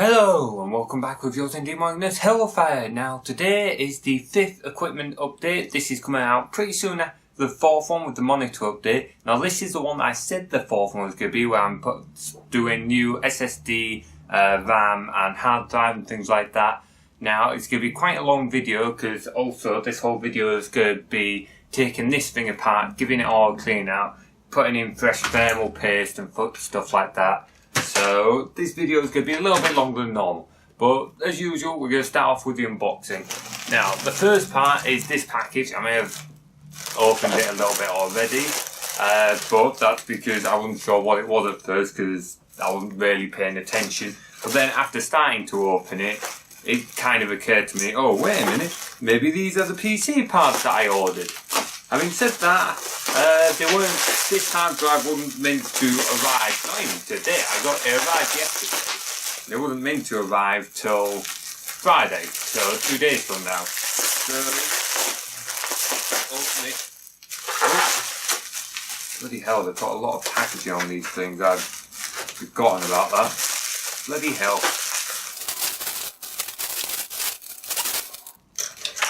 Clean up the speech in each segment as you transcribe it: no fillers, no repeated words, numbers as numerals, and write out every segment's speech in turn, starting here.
Hello and welcome back with yours indeed, Magnus Hellfire. Now today is the 5th equipment update. This is coming out pretty soon after the 4th one with the monitor update. Now this is the one that I said the 4th one was going to be, where I'm doing new SSD, RAM and hard drive and things like that. Now it's going to be quite a long video because also this whole video is going to be taking this thing apart, giving it all a clean out, putting in fresh thermal paste and stuff like that. So this video is going to be a little bit longer than normal, but as usual we're going to start off with the unboxing. Now the first part is this package. I may have opened it a little bit already, but that's because I wasn't sure what it was at first because I wasn't really paying attention. But then after starting to open it, it kind of occurred to me, oh wait a minute, maybe these are the PC parts that I ordered. Having said that, this hard drive wasn't meant to arrive, not even today, it arrived yesterday. It wasn't meant to arrive till Friday, so 2 days from now. So, open it. Oh. Bloody hell, they've got a lot of packaging on these things, I've forgotten about that. Bloody hell.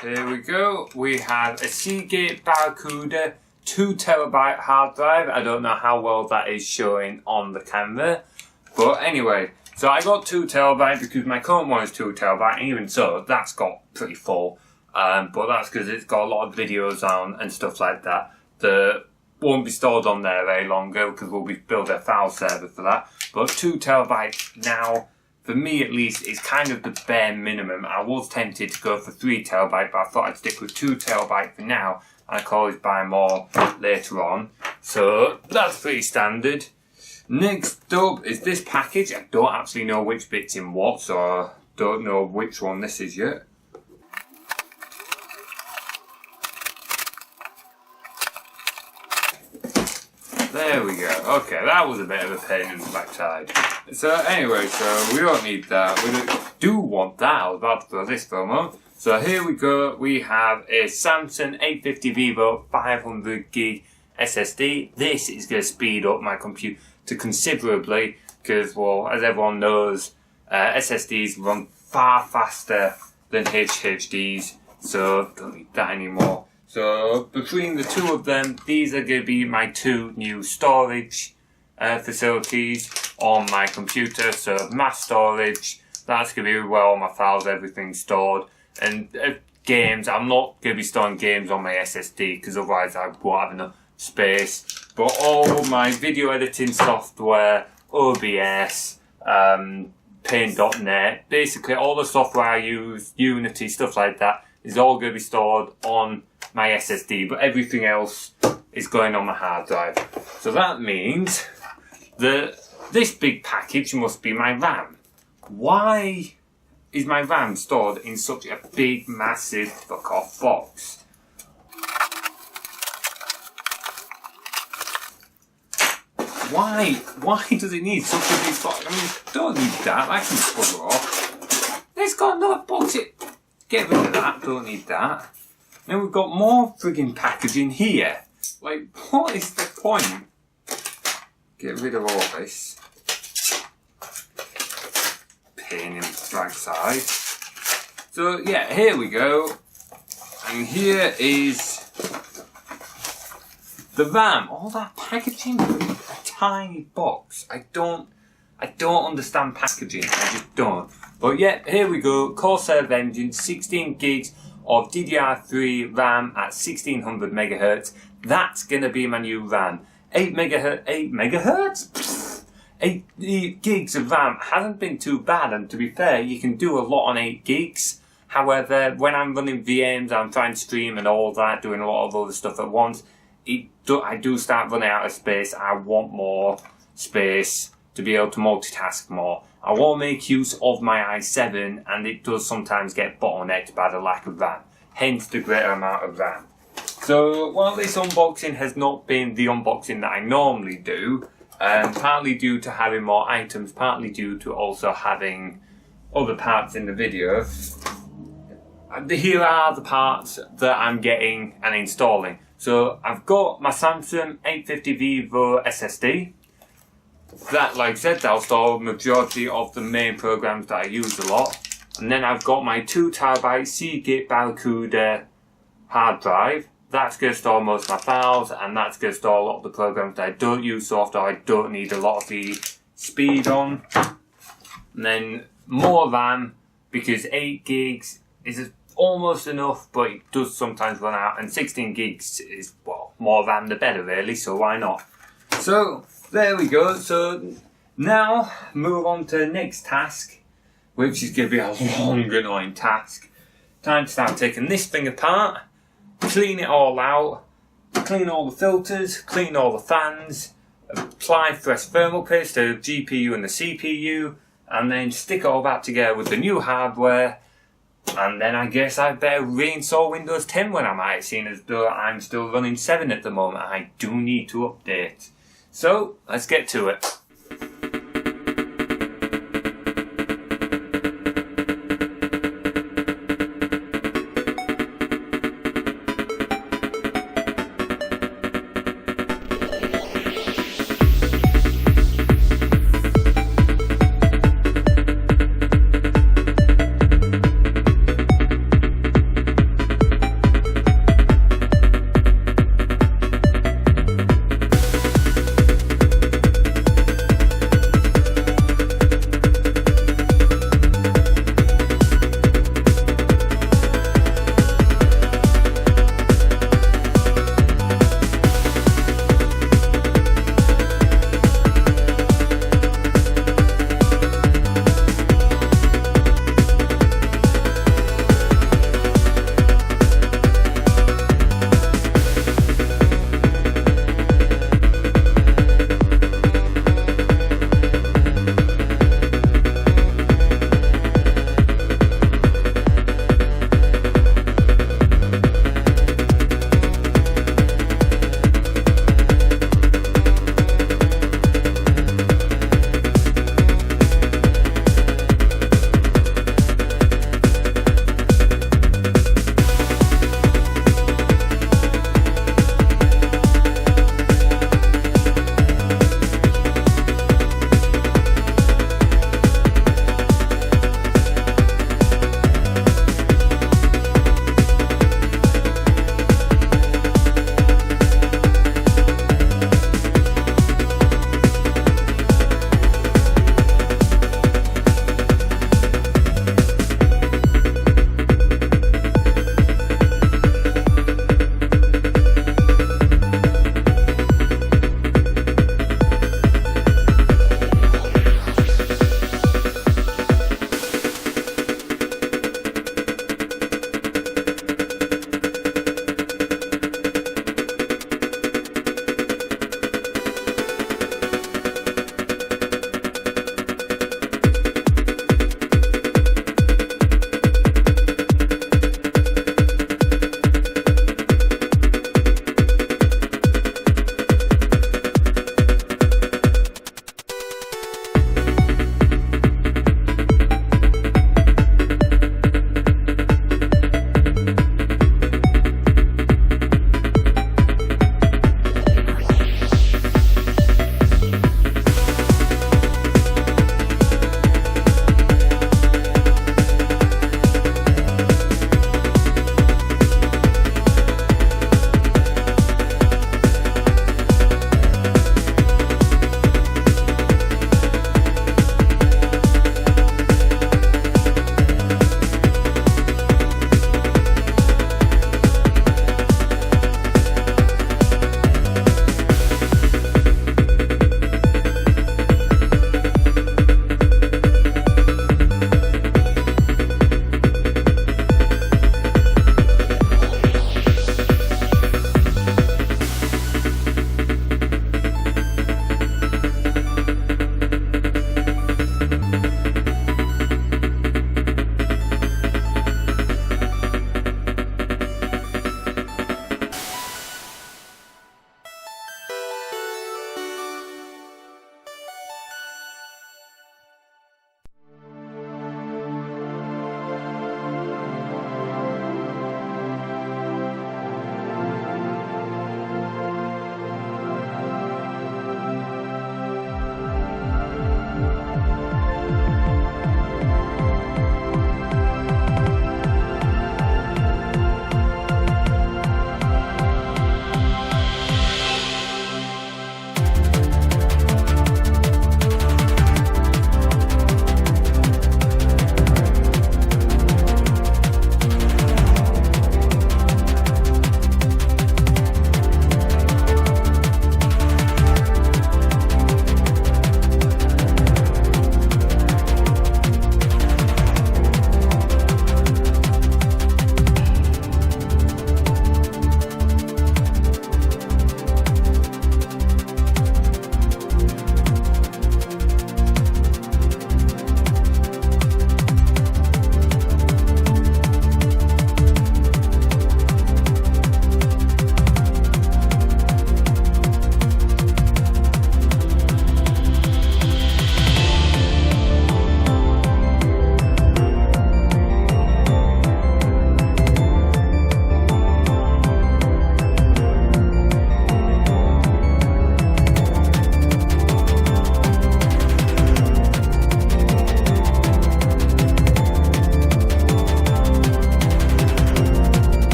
Here we go, we have a Seagate Barracuda 2TB hard drive. I don't know how well that is showing on the camera, but anyway, so I got 2TB because my current one is 2TB, and even so, that's got pretty full, but that's because it's got a lot of videos on and stuff like that that won't be stored on there very longer because we'll be building a file server for that. But 2TB now, for me at least, is kind of the bare minimum. I was tempted to go for 3TB, but I thought I'd stick with 2TB for now, and I could always buy more later on. So that's pretty standard. Next up is this package. I don't actually know which bit's in what, so I don't know which one this is yet. There we go. Okay, that was a bit of a pain in the backside. So anyway, so we don't need that. We do want that. I was about to throw this for a moment. So here we go. We have a Samsung 850 Vivo 500GB SSD. This is going to speed up my computer considerably because, well, as everyone knows, SSDs run far faster than HDDs, so don't need that anymore. So between the two of them, these are going to be my two new storage facilities on my computer. So mass storage, that's going to be where all my files, everything's stored. And games, I'm not going to be storing games on my SSD because otherwise I won't have enough space. But all my video editing software, OBS, Paint.net, basically all the software I use, Unity, stuff like that, is all going to be stored on my SSD, but everything else is going on my hard drive. So that means that this big package must be my RAM. Why is my RAM stored in such a big, massive, fuck off box? Why does it need such a big box? I mean, don't need that, I can pull it off. It's got another box. Get rid of that, don't need that. Now we've got more frigging packaging here. Like, what is the point? Get rid of all this. Pain in the backside. So yeah, here we go. And here is the RAM. All that packaging in a tiny box. I don't understand packaging. I just don't. But yeah, here we go. Corsair Vengeance, 16 gigs of DDR3 RAM at 1600 megahertz. That's gonna be my new RAM. 8 megahertz? 8 gigs of RAM hasn't been too bad, and to be fair, you can do a lot on 8 gigs. However, when I'm running VMs, I'm trying to stream and all that, doing a lot of other stuff at once, I do start running out of space. I want more space to be able to multitask more. I want to make use of my i7, and it does sometimes get bottlenecked by the lack of RAM, hence the greater amount of RAM. So while this unboxing has not been the unboxing that I normally do, partly due to having more items, partly due to also having other parts in the video, here are the parts that I'm getting and installing. So I've got my Samsung 850 Vivo SSD. that, like I said, that'll store majority of the main programs that I use a lot. And then I've got my 2TB Seagate Barracuda hard drive. That's going to store most of my files, and that's going to store a lot of the programs that I don't use so often, I don't need a lot of the speed on. And then more RAM, because 8 gigs is almost enough, but it does sometimes run out, and 16 gigs is, well, more RAM the better really, so why not? So, there we go. So, now, move on to the next task, which is going to be a long, annoying task. Time to start taking this thing apart, clean it all out, clean all the filters, clean all the fans, apply fresh thermal paste to the GPU and the CPU, and then stick all that together with the new hardware. And then I guess I better reinstall Windows 10 when I'm at it, seeing as though I'm still running 7 at the moment. I do need to update. So, let's get to it.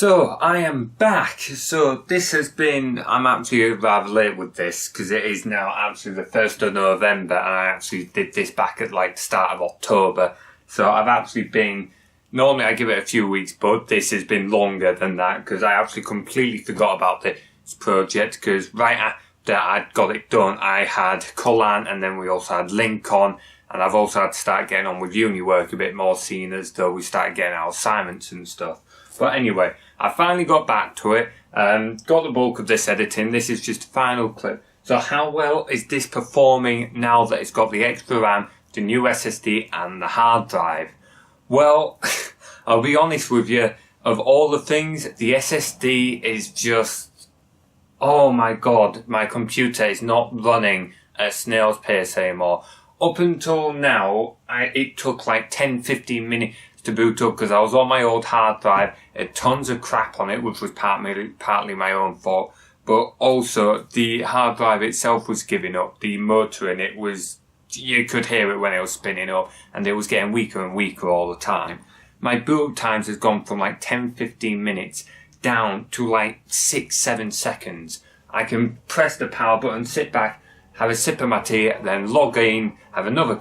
So, I am back. So, this has been, I'm actually rather late with this, because it is now actually the 1st of November, and I actually did this back at like the start of October. So, I've actually been, normally I give it a few weeks, but this has been longer than that, because I actually completely forgot about this project, because right after I'd got it done, I had Cullen, and then we also had Link on, and I've also had to start getting on with uni work a bit more, seeing as though we started getting our assignments and stuff. But anyway, I finally got back to it, got the bulk of this editing. This is just a final clip. So how well is this performing now that it's got the extra RAM, the new SSD and the hard drive? Well, I'll be honest with you, of all the things, the SSD is just, oh my god, my computer is not running at snail's pace anymore. Up until now, it took like 10-15 minutes to boot up because I was on my old hard drive. It had tons of crap on it, which was partly my own fault. But also, the hard drive itself was giving up. The motor in it was, you could hear it when it was spinning up, and it was getting weaker and weaker all the time. My boot times has gone from like 10-15 minutes down to like 6-7 seconds. I can press the power button, sit back, have a sip of my tea, then log in, have another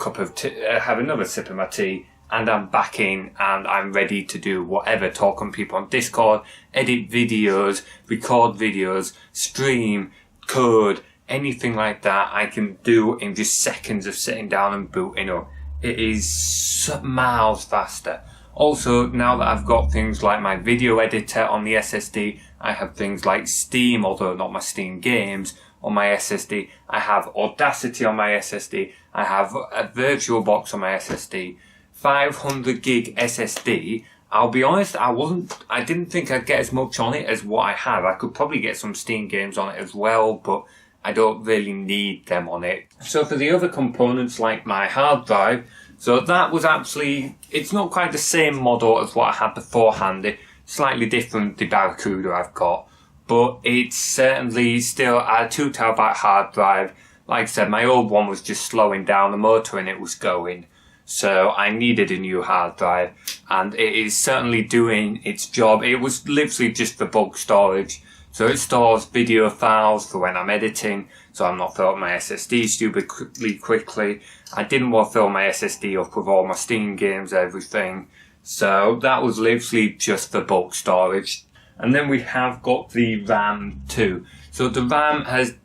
have another sip of my tea, and I'm back in, and I'm ready to do whatever, talk on people on Discord, edit videos, record videos, stream, code, anything like that I can do in just seconds of sitting down and booting up. It is miles faster. Also, now that I've got things like my video editor on the SSD, I have things like Steam, although not my Steam games, on my SSD. I have Audacity on my SSD. I have a VirtualBox on my SSD. 500 gig SSD. I'll be honest, I didn't think I'd get as much on it as what I have. I could probably get some Steam games on it as well, but I don't really need them on it. So for the other components like my hard drive, so that was actually, it's not quite the same model as what I had beforehand. It's slightly different, the Barracuda I've got, but it's certainly still a 2 terabyte hard drive. Like I said, my old one was just slowing down, the motor in it was going. So I needed a new hard drive, and it is certainly doing its job. It was literally just for bulk storage. So it stores video files for when I'm editing, so I'm not filling my SSD stupidly quickly. I didn't want to fill my SSD up with all my Steam games, everything. So that was literally just for bulk storage. And then we have got the RAM too. So the RAM has,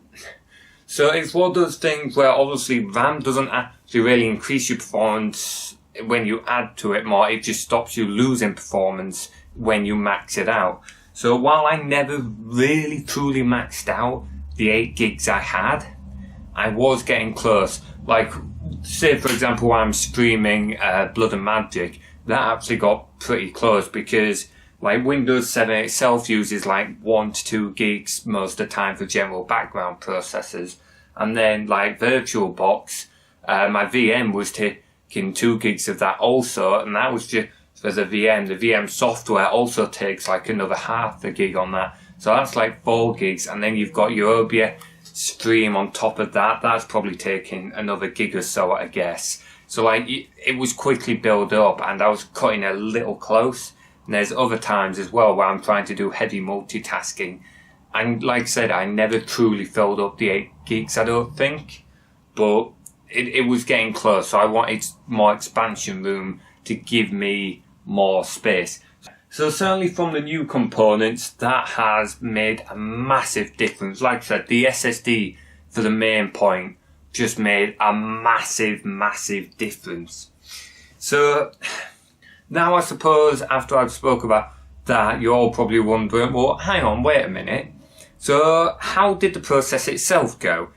so it's one of those things where obviously RAM doesn't actually really increase your performance when you add to it more. It just stops you losing performance when you max it out. So while I never really truly maxed out the 8 gigs I had, I was getting close. Like, say for example when I'm streaming Blood and Magic, that actually got pretty close because like Windows 7 itself uses like 1 to 2 gigs most of the time for general background processors. And then like VirtualBox, my VM was taking 2 gigs of that also, and that was just for the VM. The VM software also takes like another half a gig on that. So that's like 4 gigs, and then you've got your OBS stream on top of that. That's probably taking another gig or so, I guess. So like it was quickly built up, and I was cutting a little close. And there's other times as well where I'm trying to do heavy multitasking. And like I said, I never truly filled up the 8 gigs, I don't think. But it was getting close, so I wanted more expansion room to give me more space. So certainly from the new components, that has made a massive difference. Like I said, the SSD for the main point just made a massive, massive difference. So now I suppose after I've spoke about that, you're all probably wondering, well, hang on, wait a minute. So how did the process itself go?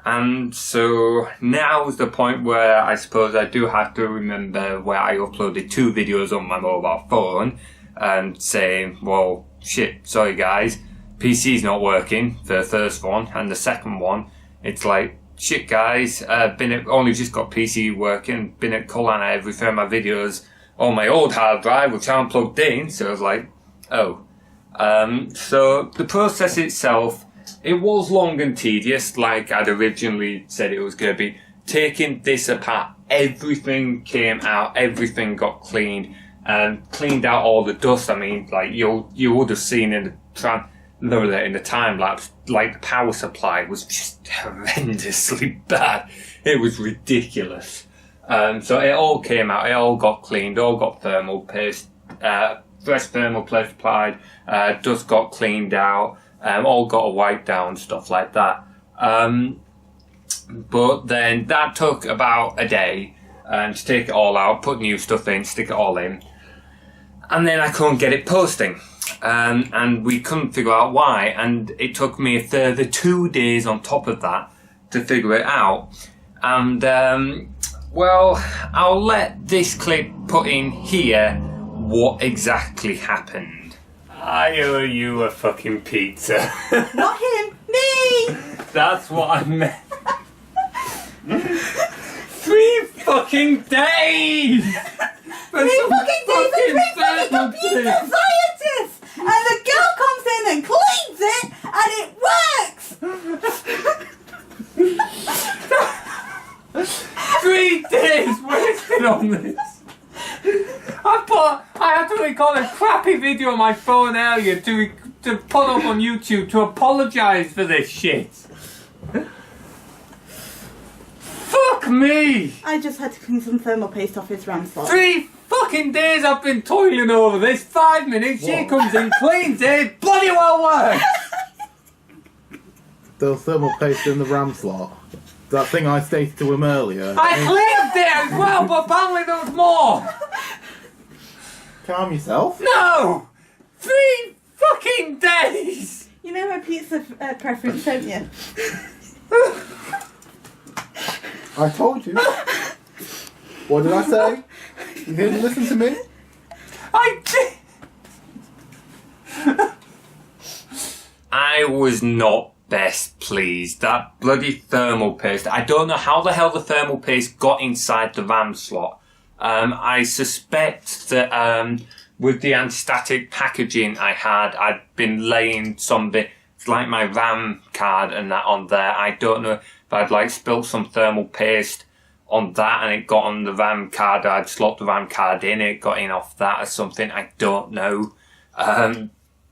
And so now's the point where I suppose I do have to remember where I uploaded 2 videos on my mobile phone and saying, well, shit, sorry guys, PC's not working for the first one, and the second one, it's like, shit guys, only just got PC working, been at Cullen, I refer my videos on my old hard drive, which I'm plugged in, so I was like, oh. So the process itself, it was long and tedious, like I'd originally said it was going to be. Taking this apart, everything came out, everything got cleaned, and cleaned out all the dust. I mean, like you would have seen in the time lapse, like the power supply was just horrendously bad. It was ridiculous. So it all came out. It all got cleaned. All got thermal paste, fresh thermal paste applied. Dust got cleaned out. All got a wipe down, stuff like that. But then that took about a day to take it all out, put new stuff in, stick it all in. And then I couldn't get it posting. And we couldn't figure out why. And it took me a further 2 days on top of that to figure it out. And, well, I'll let this clip put in here what exactly happened. I owe you a fucking pizza. Not him, me! That's what I meant. 3 fucking days! 3 fucking days and 3 fucking computer scientists! And the girl comes in and cleans it, and it works! 3 days wasted on this. I had to record a crappy video on my phone earlier to put up on YouTube to apologise for this shit. Fuck me! I just had to clean some thermal paste off his RAM slot. 3 fucking days I've been toiling over this. 5 minutes, she comes in, cleans it, bloody well works! There was thermal paste in the RAM slot. That thing I stated to him earlier. I cleaned it as well, but apparently there was more! Calm yourself. No! 3 fucking days! You know my pizza preference, don't you? I told you. What did I say? You didn't listen to me? I did! I was not best pleased. That bloody thermal paste. I don't know how the hell the thermal paste got inside the RAM slot. I suspect that with the anti-static packaging I had, I'd been laying some bit, like my RAM card and that on there. I don't know if I'd like spilt some thermal paste on that and it got on the RAM card. I'd slopped the RAM card in, it got in off that or something. I don't know.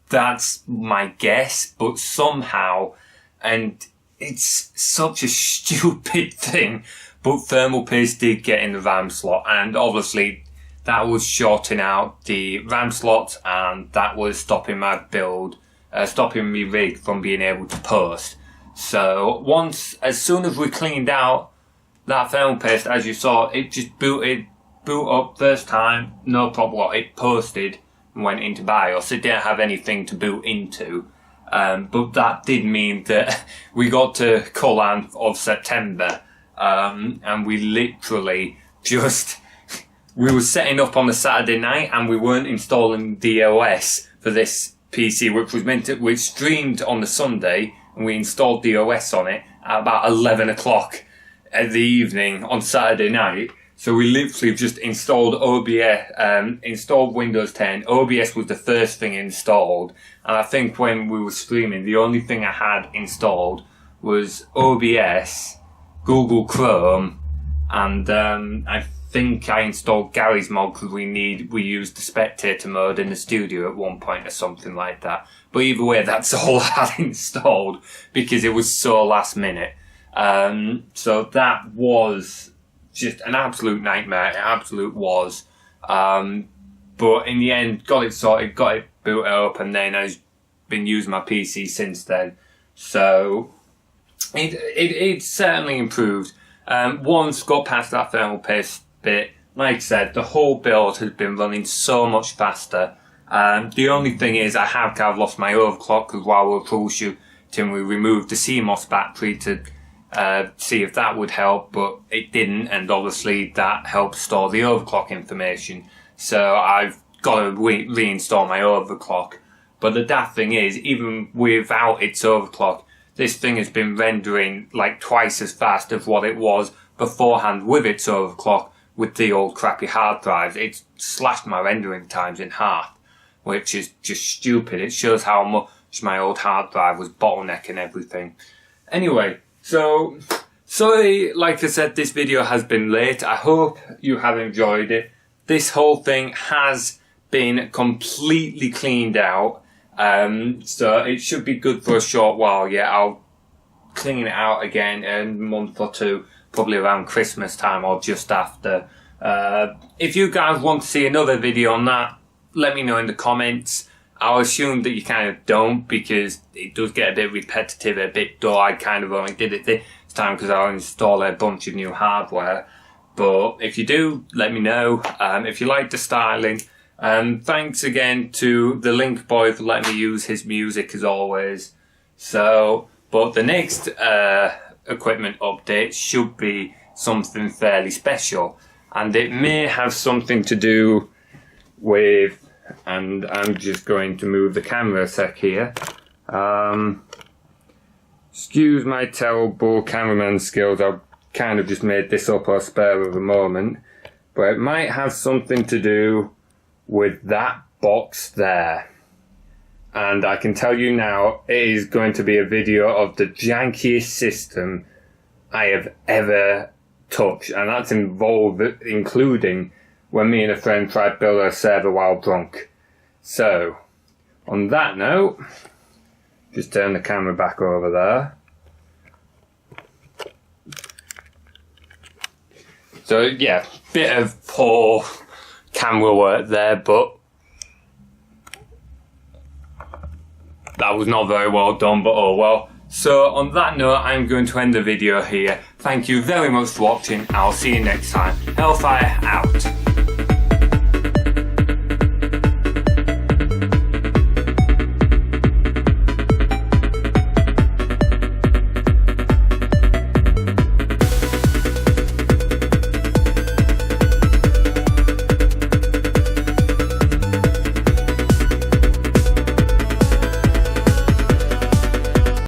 That's my guess, but somehow, and it's such a stupid thing, but thermal paste did get in the RAM slot, and obviously that was shorting out the RAM slot, and that was stopping my build, stopping me rig from being able to post. So as soon as we cleaned out that thermal paste, as you saw, it just boot up first time, no problem. It posted and went into BIOS. It didn't have anything to boot into. But that did mean that we got to Cullen of September, and we literally just, we were setting up on the Saturday night and we weren't installing the OS for this PC, which streamed on the Sunday, and we installed the OS on it at about 11 o'clock at the evening on Saturday night. So we literally just installed OBS, installed Windows 10. OBS was the first thing installed. And I think when we were streaming, the only thing I had installed was OBS, Google Chrome, and I think I installed Gary's mod because we used the spectator mode in the studio at one point or something like that. But either way, that's all I had installed because it was so last minute. So that was just an absolute nightmare. It absolute was. But in the end, got it sorted, got it booted up, and then I've been using my PC since then. So it certainly improved. Once got past that thermal paste bit, like I said, the whole build has been running so much faster. The only thing is I have kind of lost my overclock because while we were troubleshooting, we removed the CMOS battery to see if that would help, but it didn't, and obviously that helps store the overclock information. So I've got to reinstall my overclock. But the daft thing is, even without its overclock, this thing has been rendering like twice as fast as what it was beforehand with its overclock with the old crappy hard drives. It's slashed my rendering times in half, which is just stupid. It shows how much my old hard drive was bottlenecking everything. Anyway, so sorry, like I said, this video has been late. I hope you have enjoyed it. this whole thing has been completely cleaned out. So it should be good for a short while. Yeah, I'll clean it out again in a month or two, probably around Christmas time or just after. If you guys want to see another video on that, let me know in the comments. I'll assume that you kind of don't, because it does get a bit repetitive, a bit dull. I kind of only did it this time because I'll install a bunch of new hardware. But if you do, let me know. If you like the styling, thanks again to the Linkboy for letting me use his music as always. So, but the next equipment update should be something fairly special, and it may have something to do with, and I'm just going to move the camera a sec here. Excuse my terrible cameraman skills, I've kind of just made this up or spare of a moment, but it might have something to do with that box there. And I can tell you now, it is going to be a video of the jankiest system I have ever touched, and that's including when me and a friend tried to build a server while drunk. So, on that note, just turn the camera back over there. So yeah, bit of poor camera work there, but that was not very well done, but oh well. So on that note, I'm going to end the video here. Thank you very much for watching. I'll see you next time. Hellfire out.